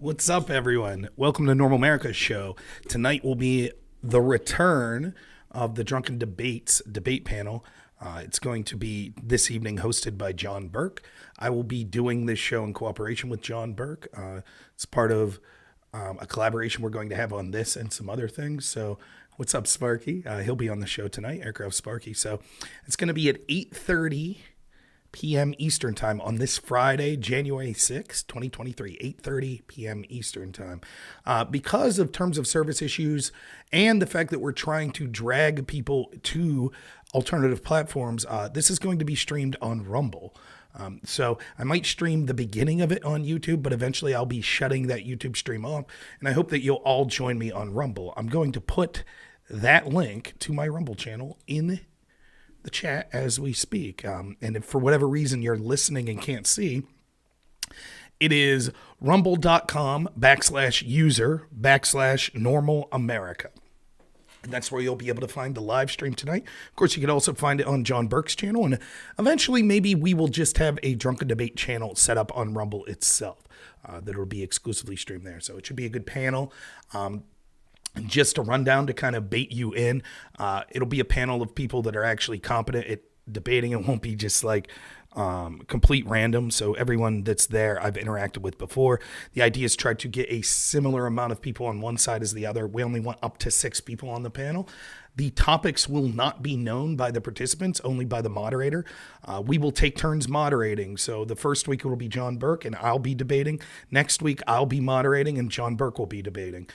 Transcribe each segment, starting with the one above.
What's up, everyone? Welcome to Normal America's show. Tonight will be the return of the Drunken Debates debate panel. It's going to be this evening hosted by John Burke. I will be doing this show in cooperation with John Burke. It's part of a collaboration we're going to have on this and some other things. So what's up, Sparky? He'll be on the show tonight, Aircraft Sparky. So it's going to be at 8:30 p.m. Eastern Time on this Friday, January 6, 2023, 8:30 p.m. Eastern Time. Because of terms of service issues and the fact that we're trying to drag people to alternative platforms, this is going to be streamed on Rumble. So I might stream the beginning of it on YouTube, but eventually I'll be shutting that YouTube stream off, and I hope that you'll all join me on Rumble. I'm going to put that link to my Rumble channel in the chat as we speak. And if for whatever reason you're listening and can't see, it is rumble.com/user/normalamerica. And that's where you'll be able to find the live stream tonight. Of course, you can also find it on John Burke's channel. And eventually, maybe we will just have a Drunken Debate channel set up on Rumble itself that will be exclusively streamed there. So it should be a good panel. Just a rundown to kind of bait you in. It'll be a panel of people that are actually competent at debating. It won't be just like complete random. So everyone that's there I've interacted with before. The idea is try to get a similar amount of people on one side as the other. We only want up to 6 people on the panel. The topics will not be known by the participants, only by the moderator. We will take turns moderating. So the first week it will be John Burke and I'll be debating. Next week I'll be moderating and John Burke will be debating.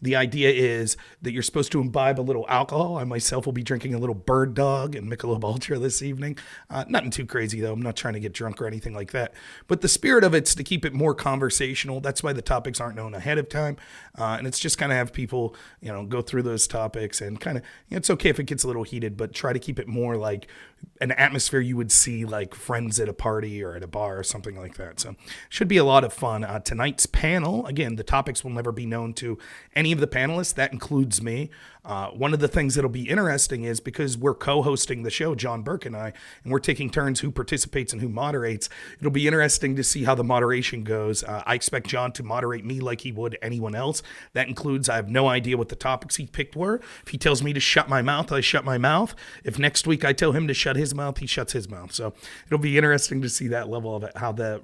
The idea is that you're supposed to imbibe a little alcohol. I myself will be drinking a little Bird Dog and Michelob Ultra this evening. Nothing too crazy though. I'm not trying to get drunk or anything like that. But the spirit of it's to keep it more conversational. That's why the topics aren't known ahead of time. And it's just kind of have people, go through those topics and kind of, it's okay if it gets a little heated, but try to keep it more like an atmosphere you would see like friends at a party or at a bar or something like that. So should be a lot of fun. Tonight's panel, again, the topics will never be known to any of the panelists. That includes me. One of the things that'll be interesting is because we're co-hosting the show, John Burke and I, and we're taking turns who participates and who moderates. It'll be interesting to see how the moderation goes. I expect John to moderate me like he would anyone else. That includes I have no idea what the topics he picked were. If he tells me to shut my mouth, I shut my mouth. If next week I tell him to shut his mouth, he shuts his mouth. So it'll be interesting to see that level of it, how the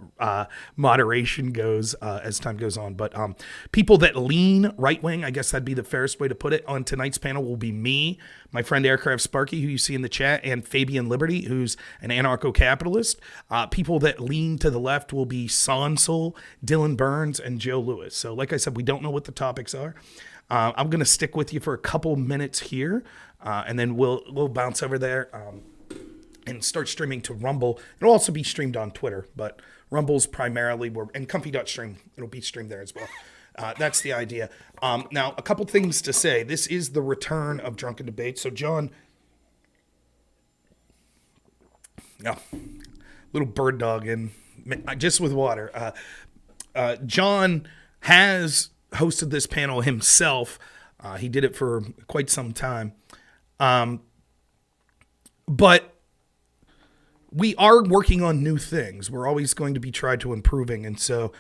moderation goes as time goes on. But people that lean right-wing, I guess that'd be the fairest way to put it, on tonight's panel will be me, my friend Aircraft Sparky, who you see in the chat, and Fabian Liberty, who's an anarcho-capitalist. People that lean to the left will be Sonsel, Dylan Burns, and Joe Lewis. So like I said, we don't know what the topics are. I'm going to stick with you for a couple minutes here, and then we'll bounce over there and start streaming to Rumble. It'll also be streamed on Twitter, but Rumble's primarily and comfy.stream, it'll be streamed there as well. That's the idea. Now, a couple things to say. This is the return of Drunken Debate. So, John, little Bird Dog in, just with water. John has hosted this panel himself. He did it for quite some time. But we are working on new things. We're always going to be tried to improving. And so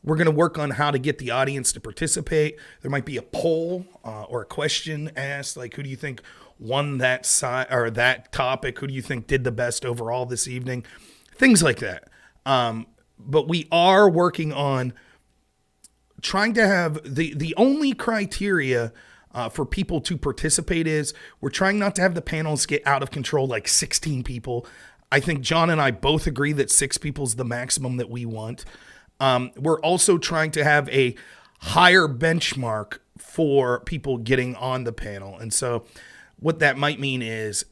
we're going to work on how to get the audience to participate. There might be a poll or a question asked, like, who do you think won that side or that topic? Who do you think did the best overall this evening? Things like that. But we are working on trying to have the only criteria for people to participate is we're trying not to have the panels get out of control, like 16 people. I think John and I both agree that 6 people is the maximum that we want. We're also trying to have a higher benchmark for people getting on the panel. And so what that might mean is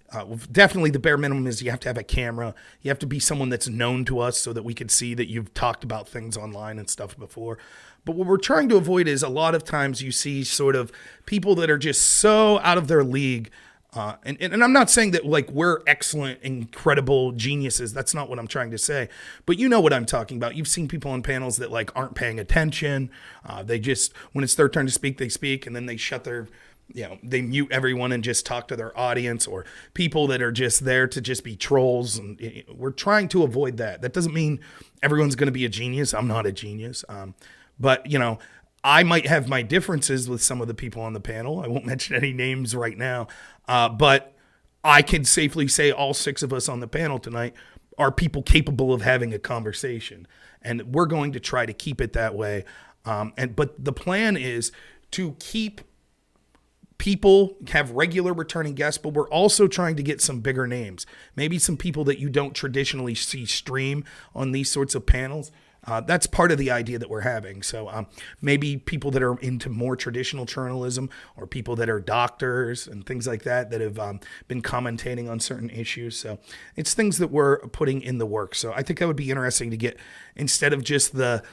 definitely the bare minimum is you have to have a camera. You have to be someone that's known to us so that we could see that you've talked about things online and stuff before. But what we're trying to avoid is a lot of times you see sort of people that are just so out of their league. And I'm not saying that like we're excellent, incredible geniuses. That's not what I'm trying to say. But you know what I'm talking about. You've seen people on panels that like aren't paying attention. They just, when it's their turn to speak, they speak and then they shut their, they mute everyone and just talk to their audience, or people that are just there to just be trolls. And we're trying to avoid that. That doesn't mean everyone's going to be a genius. I'm not a genius. But, I might have my differences with some of the people on the panel. I won't mention any names right now. But I can safely say all 6 of us on the panel tonight are people capable of having a conversation. And we're going to try to keep it that way. But the plan is to keep people, have regular returning guests, but we're also trying to get some bigger names. Maybe some people that you don't traditionally see stream on these sorts of panels. That's part of the idea that we're having. So maybe people that are into more traditional journalism, or people that are doctors and things like that have been commentating on certain issues. So it's things that we're putting in the works. So I think that would be interesting to get, instead of just the,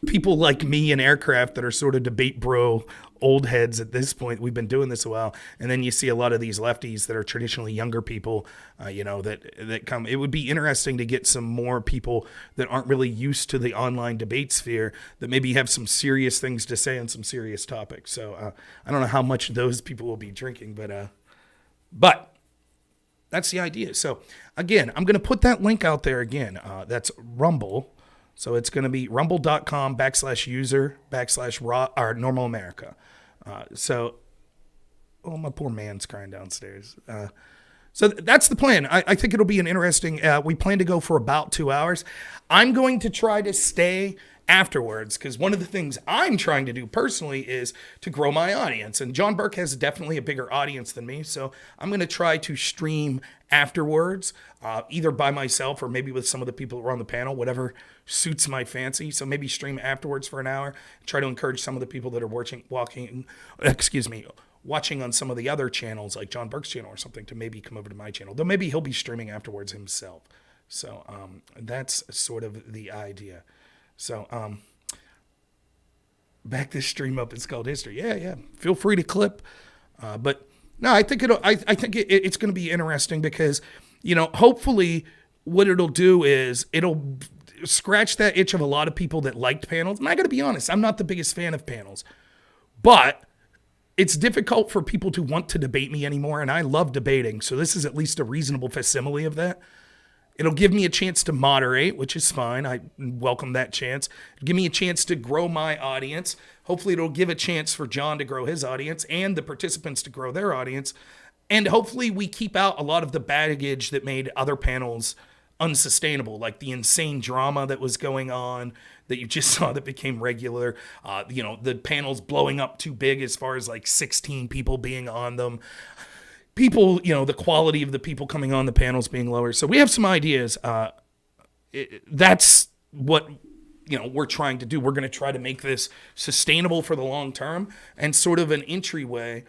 people like me and aircraft that are sort of debate bro old heads at this point. We've been doing this a while. And then you see a lot of these lefties that are traditionally younger people, that come. It would be interesting to get some more people that aren't really used to the online debate sphere, that maybe have some serious things to say on some serious topics. So I don't know how much those people will be drinking, but that's the idea. So again, I'm going to put that link out there again. That's Rumble. So it's going to be rumble.com/user/normal America. My poor man's crying downstairs. So that's the plan. I think it'll be an interesting, we plan to go for about 2 hours. I'm going to try to stay afterwards, because one of the things I'm trying to do personally is to grow my audience. And John Burke has definitely a bigger audience than me. So I'm going to try to stream afterwards, either by myself or maybe with some of the people who are on the panel, whatever suits my fancy. So maybe stream afterwards for an hour, try to encourage some of the people that are watching on some of the other channels, like John Burke's channel or something, to maybe come over to my channel. Though maybe he'll be streaming afterwards himself. So that's sort of the idea. So back this stream up, it's called history. Yeah. Feel free to clip. But no, I think it's going to be interesting because, hopefully what it'll do is it'll scratch that itch of a lot of people that liked panels. And I got to be honest, I'm not the biggest fan of panels, but it's difficult for people to want to debate me anymore. And I love debating. So this is at least a reasonable facsimile of that. It'll give me a chance to moderate, which is fine. I welcome that chance. It'll give me a chance to grow my audience. Hopefully it'll give a chance for John to grow his audience and the participants to grow their audience. And hopefully we keep out a lot of the baggage that made other panels unsustainable, like the insane drama that was going on that you just saw that became regular. The panels blowing up too big as far as like 16 people being on them. People, the quality of the people coming on the panels being lower. So we have some ideas. That's what, we're trying to do. We're going to try to make this sustainable for the long term and sort of an entryway.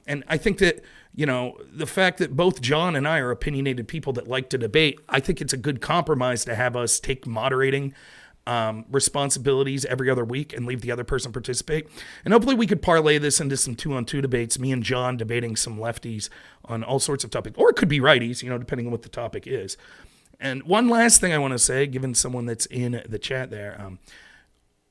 And I think that, the fact that both John and I are opinionated people that like to debate, I think it's a good compromise to have us take moderating responsibilities every other week and leave the other person participate. And hopefully we could parlay this into some 2-on-2 debates, me and John debating some lefties on all sorts of topics, or it could be righties, depending on what the topic is. And one last thing I want to say, given someone that's in the chat there,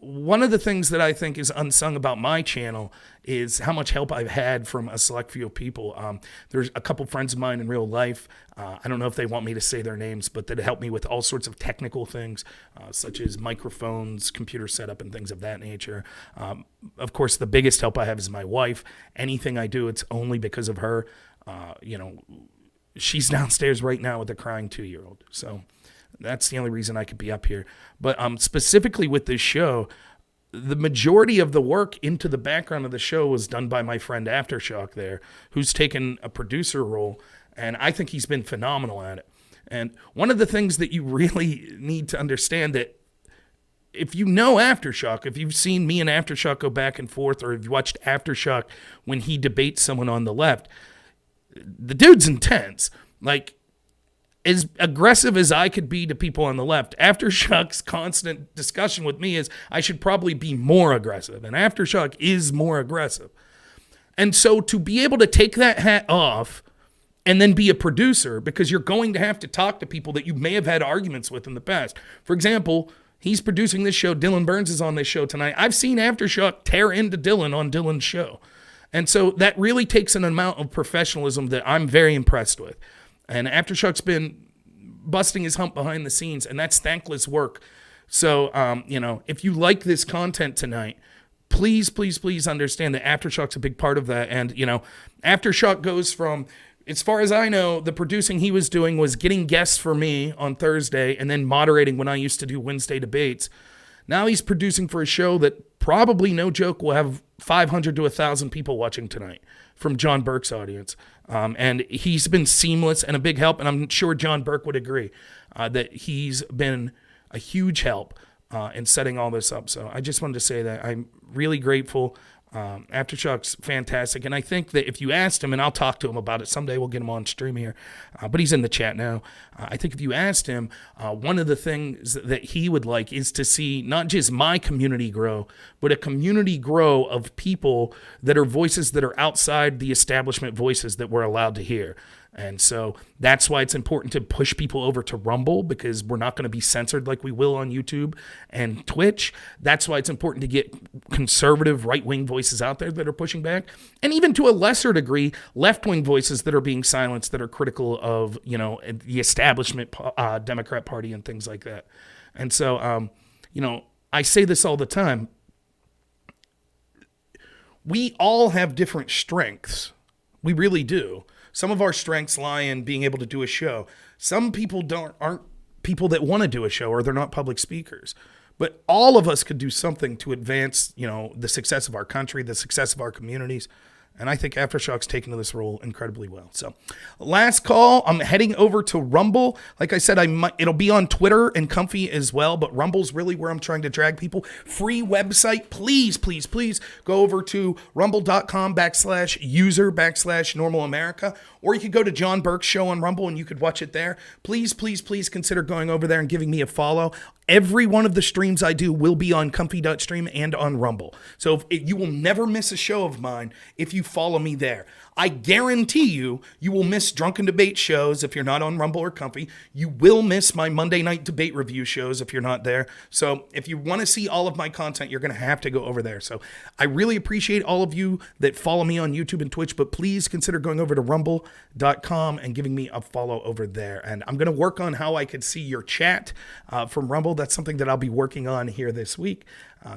one of the things that I think is unsung about my channel is how much help I've had from a select few people. There's a couple friends of mine in real life. I don't know if they want me to say their names, but that help me with all sorts of technical things, such as microphones, computer setup, and things of that nature. Of course, the biggest help I have is my wife. Anything I do, it's only because of her. She's downstairs right now with a crying 2-year-old. So that's the only reason I could be up here. But specifically with this show, the majority of the work into the background of the show was done by my friend Aftershock there, who's taken a producer role, and I think he's been phenomenal at it. And one of the things that you really need to understand, that if you know Aftershock, if you've seen me and Aftershock go back and forth, or if you watched Aftershock when he debates someone on the left, the dude's intense. Like, as aggressive as I could be to people on the left, Aftershock's constant discussion with me is I should probably be more aggressive. And Aftershock is more aggressive. And so to be able to take that hat off and then be a producer, because you're going to have to talk to people that you may have had arguments with in the past. For example, he's producing this show. Dylan Burns is on this show tonight. I've seen Aftershock tear into Dylan on Dylan's show. And so that really takes an amount of professionalism that I'm very impressed with. And Aftershock's been busting his hump behind the scenes, and that's thankless work So, if you like this content tonight, please, please, please understand that Aftershock's a big part of that. And, Aftershock goes from, as far as I know, the producing he was doing was getting guests for me on Thursday and then moderating when I used to do Wednesday debates. Now he's producing for a show that probably, no joke, will have 500 to 1,000 people watching tonight from John Burke's audience. And he's been seamless and a big help. And I'm sure John Burke would agree that he's been a huge help in setting all this up. So I just wanted to say that I'm really grateful. Aftershock's fantastic. And I think that if you asked him, and I'll talk to him about it someday, we'll get him on stream here, but he's in the chat now. I think if you asked him, one of the things that he would like is to see not just my community grow, but a community grow of people that are voices that are outside the establishment voices that we're allowed to hear. And so that's why it's important to push people over to Rumble, because we're not going to be censored like we will on YouTube and Twitch. That's why it's important to get conservative right-wing voices out there that are pushing back. And even to a lesser degree, left-wing voices that are being silenced, that are critical of, the establishment Democrat Party and things like that. And so, I say this all the time. We all have different strengths. We really do. Some of our strengths lie in being able to do a show. Some people aren't people that want to do a show, or they're not public speakers. But all of us could do something to advance, the success of our country, the success of our communities. And I think Aftershock's taken to this role incredibly well. So last call, I'm heading over to Rumble. Like I said, it'll be on Twitter and Comfy as well, but Rumble's really where I'm trying to drag people. Free website. Please, please, please go over to rumble.com/user/Normal America, or you could go to John Burke's show on Rumble and you could watch it there. Please, please, please consider going over there and giving me a follow. Every one of the streams I do will be on comfy.stream and on Rumble. So you will never miss a show of mine if you follow me there. I guarantee you will miss Drunken Debate shows if you're not on Rumble or Comfy. You will miss my Monday night debate review shows if you're not there. So if you want to see all of my content, you're going to have to go over there. So I really appreciate all of you that follow me on YouTube and Twitch, but please consider going over to rumble.com and giving me a follow over there. And I'm going to work on how I could see your chat from Rumble. That's something that I'll be working on here this week.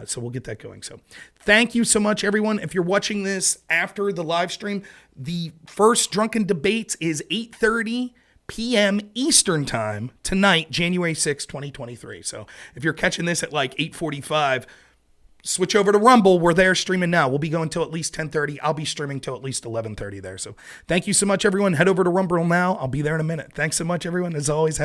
So we'll get that going. So thank you so much, everyone. If you're watching this after the live stream, the first Drunken Debates is 8:30 p.m. Eastern Time tonight, January 6, 2023. So if you're catching this at like 8:45, switch over to Rumble. We're there streaming now. We'll be going till at least 10:30. I'll be streaming till at least 11:30 there. So thank you so much, everyone. Head over to Rumble now. I'll be there in a minute. Thanks so much, everyone. As always,